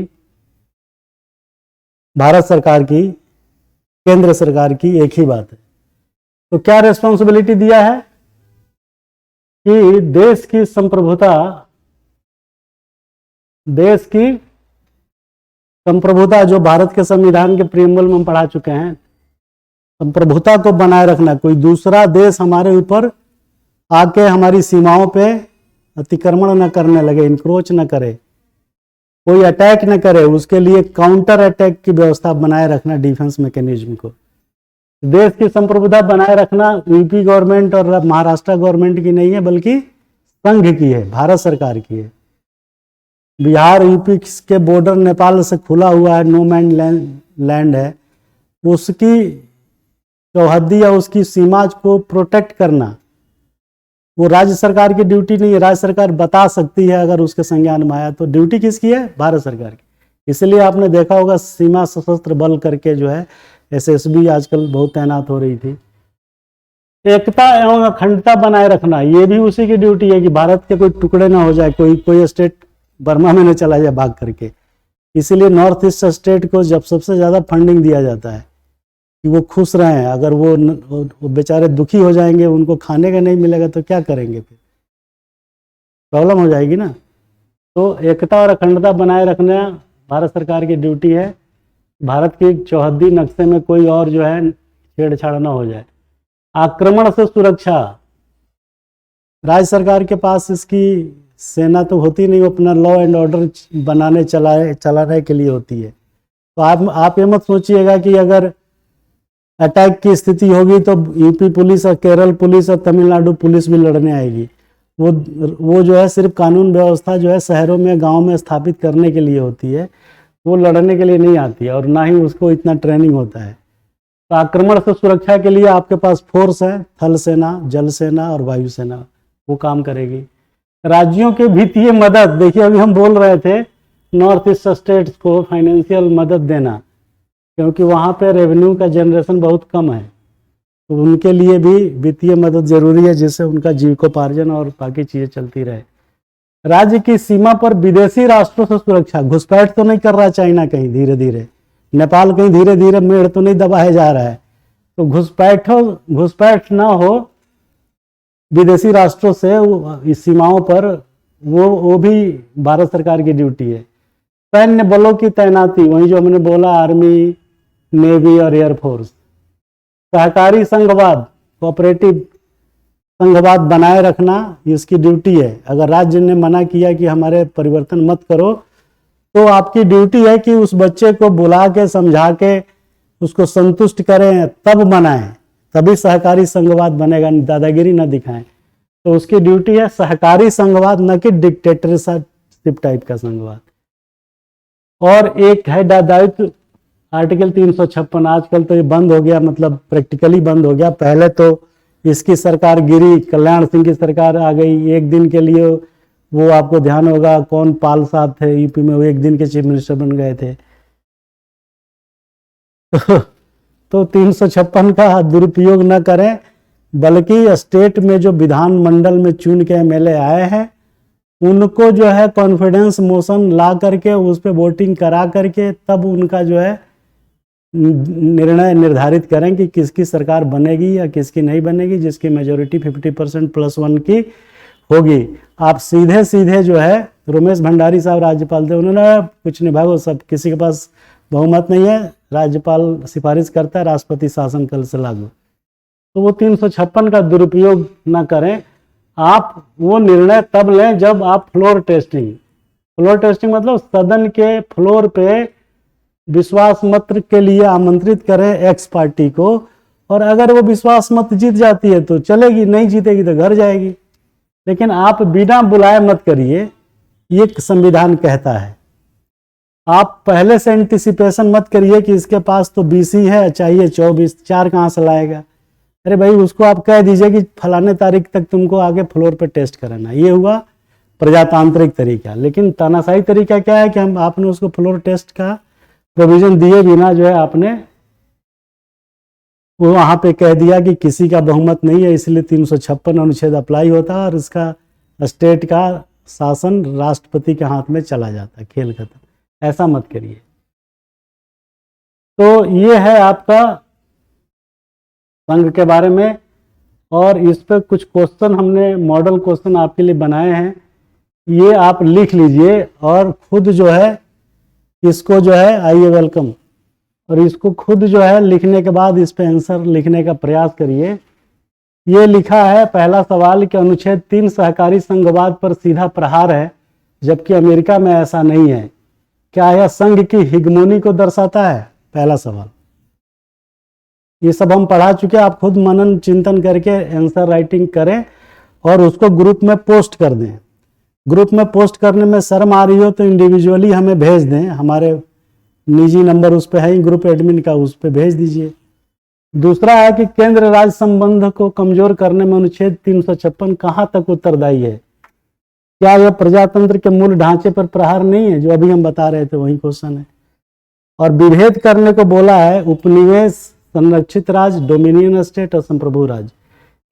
भारत सरकार की, केंद्र सरकार की, एक ही बात है। तो क्या रेस्पॉन्सिबिलिटी दिया है कि देश की संप्रभुता, जो भारत के संविधान के प्रीएम्बल में हम पढ़ा चुके हैं, संप्रभुता को बनाए रखना, कोई दूसरा देश हमारे ऊपर आके हमारी सीमाओं पे अतिक्रमण न करने लगे, इंक्रोच न करे, कोई अटैक न करे, उसके लिए काउंटर अटैक की व्यवस्था बनाए रखना, डिफेंस मैकेनिज्म को। देश की संप्रभुता बनाए रखना यूपी गवर्नमेंट और महाराष्ट्र गवर्नमेंट की नहीं है, बल्कि संघ की है, भारत सरकार की है। बिहार यूपी के बॉर्डर नेपाल से खुला हुआ है, नो मैन लैंड है, उसकी चौहद्दी या उसकी सीमा को प्रोटेक्ट करना वो राज्य सरकार की ड्यूटी नहीं है। राज्य सरकार बता सकती है अगर उसके संज्ञान में आया, तो ड्यूटी किसकी है, भारत सरकार की। इसलिए आपने देखा होगा सीमा सशस्त्र बल करके जो है एसएसबी आजकल बहुत तैनात हो रही थी। एकता एवं अखंडता बनाए रखना, ये भी उसी की ड्यूटी है कि भारत के कोई टुकड़े ना हो जाए, कोई स्टेट बर्मा में न चला जाए भाग करके। इसीलिए नॉर्थ ईस्ट स्टेट को जब सबसे ज़्यादा फंडिंग दिया जाता है कि वो खुश रहें। अगर वो बेचारे दुखी हो जाएंगे, उनको खाने का नहीं मिलेगा तो क्या करेंगे, फिर प्रॉब्लम हो जाएगी ना। तो एकता और अखंडता बनाए रखना भारत सरकार की ड्यूटी है। भारत की चौहद्दी नक्शे में कोई और जो है छेड़छाड़ ना हो जाए। आक्रमण से सुरक्षा, राज्य सरकार के पास इसकी सेना तो होती नहीं, वो अपना लॉ एंड ऑर्डर बनाने चलाने के लिए होती है। तो आप ये मत सोचिएगा कि अगर अटैक की स्थिति होगी तो यूपी पुलिस और केरल पुलिस और तमिलनाडु पुलिस भी लड़ने आएगी। वो जो है सिर्फ कानून व्यवस्था जो है शहरों में गांव में स्थापित करने के लिए होती है, वो लड़ने के लिए नहीं आती है, और ना ही उसको इतना ट्रेनिंग होता है। तो आक्रमण से सुरक्षा के लिए आपके पास फोर्स है, थल सेना, जल सेना और वायु सेना, वो काम करेगी। राज्यों के वित्तीय मदद, देखिए अभी हम बोल रहे थे नॉर्थ ईस्ट स्टेट्स को फाइनेंशियल मदद देना, क्योंकि वहाँ पे रेवेन्यू का जनरेशन बहुत कम है, तो उनके लिए भी वित्तीय मदद जरूरी है, जिससे उनका जीविकोपार्जन और बाकी चीज़ें चलती रहे। राज्य की सीमा पर विदेशी राष्ट्रों से सुरक्षा, घुसपैठ तो नहीं कर रहा चाइना कहीं धीरे धीरे, नेपाल कहीं धीरे धीरे मेड़ तो नहीं दबाया जा रहा है, तो घुसपैठ ना हो विदेशी राष्ट्रों से इस सीमाओं पर, वो भी भारत सरकार की ड्यूटी है। सैन्य बलों की तैनाती, वही जो हमने बोला आर्मी, नेवी और एयरफोर्स। सहकारी संघवाद, कोऑपरेटिव संघवाद बनाए रखना इसकी ड्यूटी है। अगर राज्य ने मना किया कि हमारे परिवर्तन मत करो, तो आपकी ड्यूटी है कि उस बच्चे को बुला के समझा के उसको संतुष्ट करें, तब मनाएं, तभी सहकारी संघवाद बनेगा, दादागिरी न दिखाएं। तो उसकी ड्यूटी है सहकारी संघवाद, न कि डिक्टेटरशिप टाइप का संघवाद। और एक है दायित्व, आर्टिकल 356, आजकल तो ये बंद हो गया, मतलब प्रैक्टिकली बंद हो गया। पहले तो इसकी सरकार गिरी, कल्याण सिंह की सरकार आ गई, एक दिन के लिए, वो आपको ध्यान होगा कौन पाल साहब थे यूपी में, वो एक दिन के चीफ मिनिस्टर बन गए थे। तो 356 का दुरुपयोग न करें, बल्कि स्टेट में जो विधानमंडल में चुन के एमएलए आए हैं उनको जो है कॉन्फिडेंस मोशन ला करके उस पर वोटिंग करा करके तब उनका जो है निर्णय निर्धारित करें कि किसकी सरकार बनेगी या किसकी नहीं बनेगी, जिसकी मेजोरिटी 50% +1 की होगी। आप सीधे सीधे जो है, रमेश भंडारी साहब राज्यपाल थे, उन्होंने कुछ नहीं भाई, वो सब किसी के पास बहुमत नहीं है, राज्यपाल सिफारिश करता है, राष्ट्रपति शासन कल से लागू। तो वो 356 का दुरुपयोग ना करें। आप वो निर्णय तब लें जब आप फ्लोर टेस्टिंग मतलब सदन के फ्लोर पे विश्वास मत के लिए आमंत्रित करें एक्स पार्टी को, और अगर वो विश्वास मत जीत जाती है तो चलेगी, नहीं जीतेगी तो घर जाएगी। लेकिन आप बिना बुलाए मत करिए, ये संविधान कहता है। आप पहले से एंटिसिपेशन मत करिए कि इसके पास तो 20 ही है, चाहिए 24, 4 कहाँ से लाएगा। अरे भाई, उसको आप कह दीजिए कि फलाने तारीख तक तुमको आगे फ्लोर पे टेस्ट कराना। ये हुआ प्रजातांत्रिक तरीका। लेकिन तानाशाही तरीका क्या है कि हम आपने उसको फ्लोर टेस्ट का प्रोविजन दिए बिना जो है आपने वो वहां पे कह दिया कि किसी का बहुमत नहीं है, इसलिए 356 अनुच्छेद अप्लाई होता है और इसका स्टेट का शासन राष्ट्रपति के हाथ में चला जाता है, खेल खत्म। ऐसा मत करिए। तो ये है आपका संघ के बारे में, और इस पर कुछ क्वेश्चन हमने मॉडल क्वेश्चन आपके लिए बनाए हैं, ये आप लिख लीजिए और खुद जो है इसको जो है आइए वेलकम, और इसको खुद जो है लिखने के बाद इस पे आंसर लिखने का प्रयास करिए। ये लिखा है पहला सवाल कि अनुच्छेद 3 सहकारी संघवाद पर सीधा प्रहार है, जबकि अमेरिका में ऐसा नहीं है। क्या यह संघ की हिगमोनी को दर्शाता है? पहला सवाल। ये सब हम पढ़ा चुके हैं, आप खुद मनन चिंतन करके आंसर राइटिंग करें और उसको ग्रुप में पोस्ट कर दें। ग्रुप में पोस्ट करने में शर्म आ रही हो तो इंडिविजुअली हमें भेज दें, हमारे निजी नंबर उस पर है ग्रुप एडमिन का, उस पर भेज दीजिए। दूसरा है कि केंद्र राज्य संबंध को कमजोर करने में अनुच्छेद 356 कहाँ तक उत्तरदायी है? क्या यह प्रजातंत्र के मूल ढांचे पर प्रहार नहीं है? जो अभी हम बता रहे थे वही क्वेश्चन है। और विभेद करने को बोला है उपनिवेश, संरक्षित राज्य, डोमिनियन स्टेट और संप्रभु राज्य।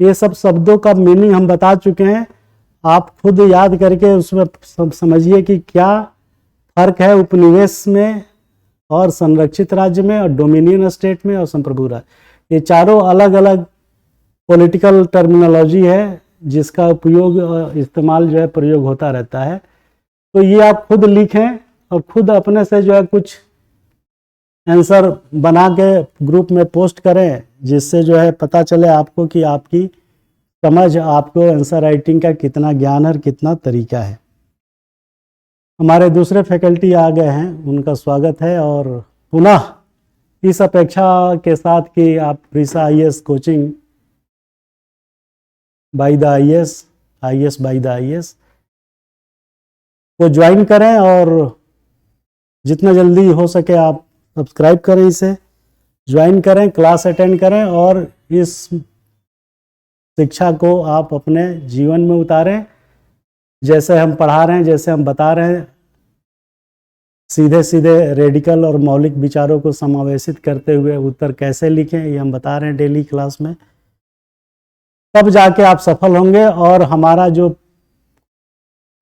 ये सब शब्दों का मीनिंग हम बता चुके हैं, आप खुद याद करके उसमें समझिए कि क्या फर्क है उपनिवेश में और संरक्षित राज्य में और डोमिनियन स्टेट में और संप्रभु राज्य। ये चारों अलग अलग पॉलिटिकल टर्मिनोलॉजी है जिसका उपयोग इस्तेमाल जो है प्रयोग होता रहता है। तो ये आप खुद लिखें और खुद अपने से जो है कुछ आंसर बना के ग्रुप में पोस्ट करें, जिससे जो है पता चले आपको कि आपकी समझ, आपको आंसर राइटिंग का कितना ज्ञान है और कितना तरीका है। हमारे दूसरे फैकल्टी आ गए हैं, उनका स्वागत है। और पुनः इस अपेक्षा के साथ कि आप प्रीसा IAS coaching by the IAS by the IAS को ज्वाइन करें और जितना जल्दी हो सके आप सब्सक्राइब करें, इसे ज्वाइन करें, क्लास अटेंड करें और इस शिक्षा को आप अपने जीवन में उतारें। जैसे हम पढ़ा रहे हैं, जैसे हम बता रहे हैं, सीधे सीधे रेडिकल और मौलिक विचारों को समावेशित करते हुए उत्तर कैसे लिखें, ये हम बता रहे हैं डेली क्लास में। तब जाके आप सफल होंगे। और हमारा जो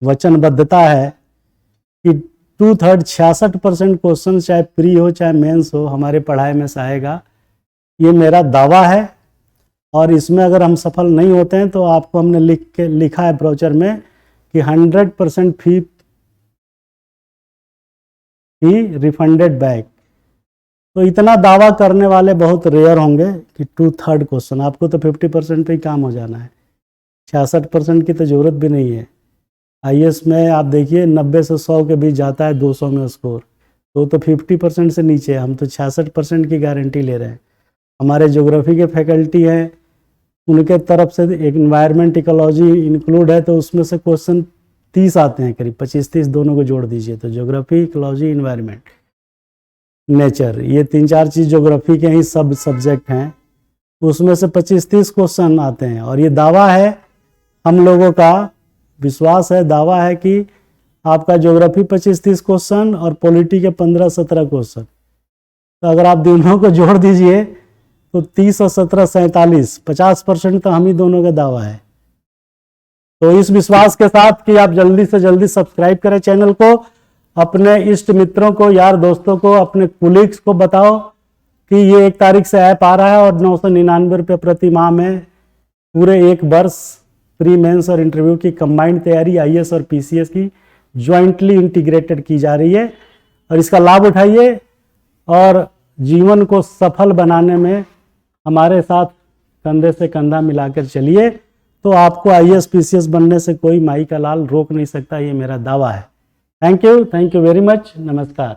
वचनबद्धता है कि 2/3 66% क्वेश्चन चाहे प्री हो चाहे मेंस हो हमारे पढ़ाई में से आएगा, ये मेरा दावा है। और इसमें अगर हम सफल नहीं होते हैं तो आपको हमने लिखा है ब्रोचर में कि 100% फी रिफंडेड बैक। तो इतना दावा करने वाले बहुत रेयर होंगे कि 2/3 क्वेश्चन, आपको तो 50% पे ही काम हो जाना है, 66% की तो ज़रूरत भी नहीं है। IAS में आप देखिए 90 से 100 के बीच जाता है 200 में स्कोर, तो 50% से नीचे है। हम तो 66% की गारंटी ले रहे हैं। हमारे ज्योग्राफी के फैकल्टी हैं, उनके तरफ से एक इन्वायरमेंट इकोलॉजी इंक्लूड है, तो उसमें से क्वेश्चन 30 आते हैं, करीब 25-30 दोनों को जोड़ दीजिए तो ज्योग्राफी, इकोलॉजी, इन्वायरमेंट, नेचर, ये 3-4 चीज़ ज्योग्राफी के ही सब सब्जेक्ट हैं, उसमें से 25-30 क्वेश्चन आते हैं। और ये दावा है, हम लोगों का विश्वास है, दावा है कि आपका ज्योग्राफी 25-30 क्वेश्चन और पॉलिटी के 15-17 क्वेश्चन, तो अगर आप दोनों को जोड़ दीजिए तो 30 और 17 47, 50% तो हम ही दोनों का दावा है। तो इस विश्वास के साथ कि आप जल्दी से जल्दी सब्सक्राइब करें चैनल को, अपने इष्ट मित्रों को, यार दोस्तों को, अपने कुलीग्स को बताओ कि ये 1 तारीख से ऐप आ रहा है और 999 रुपये प्रति माह में पूरे 1 वर्ष प्री मेंस और इंटरव्यू की कंबाइंड तैयारी IAS और PCS की ज्वाइंटली इंटीग्रेटेड की जा रही है। और इसका लाभ उठाइए और जीवन को सफल बनाने में हमारे साथ कंधे से कंधा मिलाकर चलिए, तो आपको IAS PCS बनने से कोई माई का लाल रोक नहीं सकता, ये मेरा दावा है। Thank you very much. नमस्कार।